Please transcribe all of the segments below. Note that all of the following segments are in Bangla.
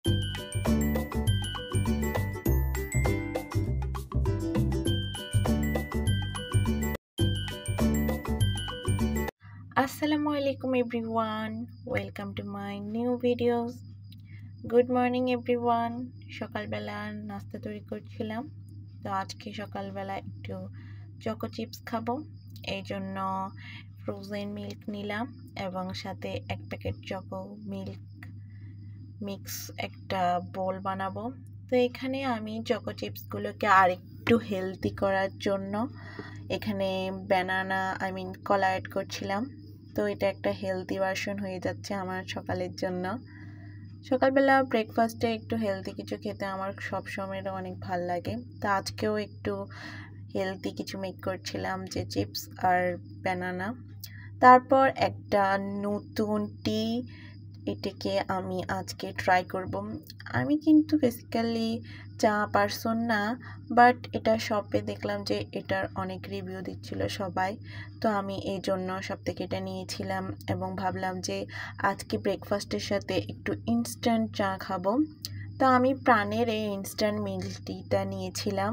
Assalamualaikum everyone, welcome to my new videos. Good morning everyone. সকালবেলা নাস্তা তৈরি করছিলাম, তো আজকে সকালবেলা একটু চকো চিপস খাবো, এই জন্য ফ্রোজেন মিল্ক নিলাম এবং সাথে এক প্যাকেট চকো মিল্ক মিক্স একটা বোল বানাবো। তো এখানে আমি চকো চিপসগুলোকে আরেকটু হেলদি করার জন্য এখানে ব্যানানা কলা অ্যাড করছিলাম। তো এটা একটা হেলদি ভার্সন হয়ে যাচ্ছে আমার সকালের জন্য। সকালবেলা ব্রেকফাস্টে একটু হেলদি কিছু খেতে আমার সবসময় অনেক ভাল লাগে, তো আজকেও একটু হেলদি কিছু মেক করছিলাম, যে চিপস আর ব্যানানা। তারপর একটা নতুন টি, এটাকে আমি আজকে ট্রাই করব। আমি কিন্তু বেসিক্যালি চা পারসন না, বাট এটা শপে দেখলাম যে এটার অনেক রিভিউ দিচ্ছিল সবাই, তো আমি এই জন্য সব থেকে এটা নিয়েছিলাম এবং ভাবলাম যে আজকে ব্রেকফাস্টের সাথে একটু ইনস্ট্যান্ট চা খাবো। তো আমি প্রাণের এই ইনস্ট্যান্ট মিল্ক টিটা নিয়েছিলাম,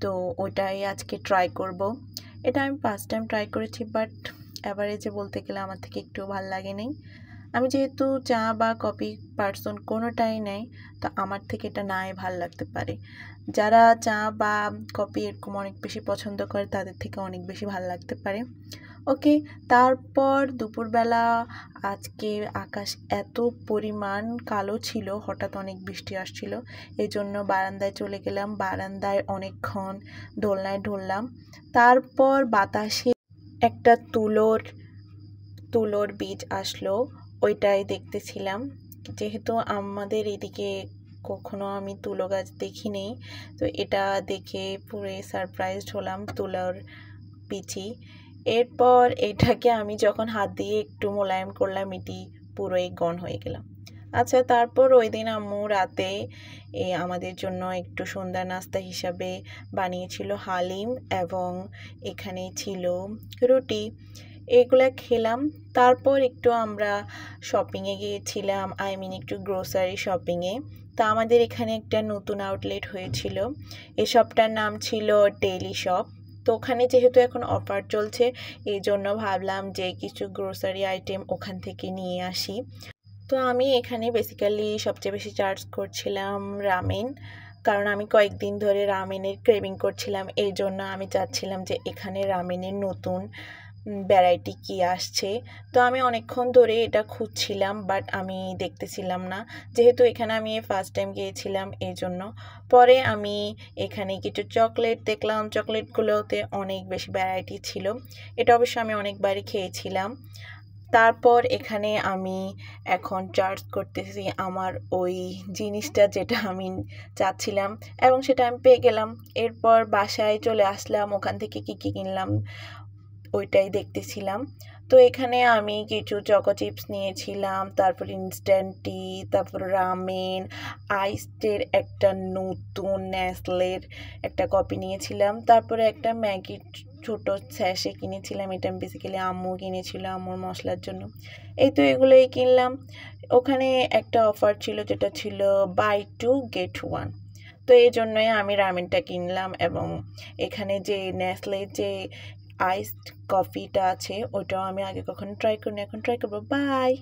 তো ওটাই আজকে ট্রাই করব। এটা আমি ফার্স্ট টাইম ট্রাই করেছি, বাট অ্যাভারেজে বলতে গেলে আমার থেকে একটু ভালো লাগেনি। আমি যেহেতু চা বা কফি পার্সন কোনোটাই নেই, তো আমার থেকে এটা নাই ভাল লাগতে পারে। যারা চা বা কফি এরকম অনেক বেশি পছন্দ করে তাদের থেকে অনেক বেশি ভাল লাগতে পারে। ওকে, তারপর দুপুরবেলা আজকে আকাশ এত পরিমাণ কালো ছিল, হঠাৎ অনেক বৃষ্টি আসছিল, এই জন্য বারান্দায় চলে গেলাম। বারান্দায় অনেকক্ষণ দোলনায় ঢুললাম। তারপর বাতাসে একটা তুলোর বীজ আসলো, ওইটাই দেখতেছিলাম। যেহেতু আমাদের এদিকে কখনো আমি তুলো গাছ দেখিনি, তো এটা দেখে পুরো সারপ্রাইজড হলাম তুলোর বীজই। এরপর এটাকে আমি যখন হাত দিয়ে একটু মোলায়েম করলাম, এটি পুরোই গণ হয়ে গেলাম। আচ্ছা, তারপর ওই দিন আম্মু রাতে আমাদের জন্য একটু সন্ধ্যা নাস্তা হিসাবে বানিয়েছিল হালিম এবং এখানে ছিল রুটি, এগুলা খেলাম। তারপর একটু আমরা শপিংয়ে গিয়েছিলাম, একটু গ্রোসারি শপিংয়ে। তা আমাদের এখানে একটা নতুন আউটলেট হয়েছিল, এই শপটার নাম ছিল ডেইলি শপ। তো ওখানে যেহেতু এখন অফার চলছে, এই জন্য ভাবলাম যে কিছু গ্রোসারি আইটেম ওখান থেকে নিয়ে আসি। তো আমি এখানে বেসিক্যালি সবচেয়ে বেশি চার্জ করছিলাম রামেন, কারণ আমি কয়েকদিন ধরে রামেনের ক্রেভিং করছিলাম, এই জন্য আমি চাচ্ছিলাম যে এখানে রামেনের নতুন ভ্যারাইটি কি আসছে। তো আমি অনেকক্ষণ ধরে এটা খুঁজছিলাম, বাট আমি দেখতেছিলাম না, যেহেতু এখানে আমি ফার্স্ট টাইম গিয়েছিলাম এই জন্য। পরে আমি এখানে কিছু চকলেট দেখলাম, চকলেটগুলোতে অনেক বেশি ভ্যারাইটি ছিল, এটা অবশ্য আমি অনেকবারই খেয়েছিলাম। তারপর এখানে আমি এখন চার্জ করতেছি আমার ওই জিনিসটা যেটা আমি চাচ্ছিলাম, এবং সেটা আমি পেয়ে গেলাম। এরপর বাসায় চলে আসলাম, ওখান থেকে কী কী কিনলাম ওইটাই দেখতেছিলাম। তো এখানে আমি কিছু চকো চিপস নিয়েছিলাম, তারপর ইনস্ট্যান্ট টি, তারপর রামেন, আইসের একটা নতুন নেসলের একটা কপি নিয়েছিলাম, তারপরে একটা ম্যাগির ছোটো স্যাশে কিনেছিলাম, এটা বেসিক্যালি আম্মু কিনেছিল আম্মুর মশলার জন্য। এই তো এগুলোই কিনলাম। ওখানে একটা অফার ছিল যেটা ছিল বাই 2 get 1, তো এই জন্যই আমি রামেনটা কিনলাম। এবং এখানে যে নেসলে যে আইসড কফিটা আছে ওটাও আমি আগে কখনো ট্রাই করিনি, এখন ট্রাই করবো। বাই।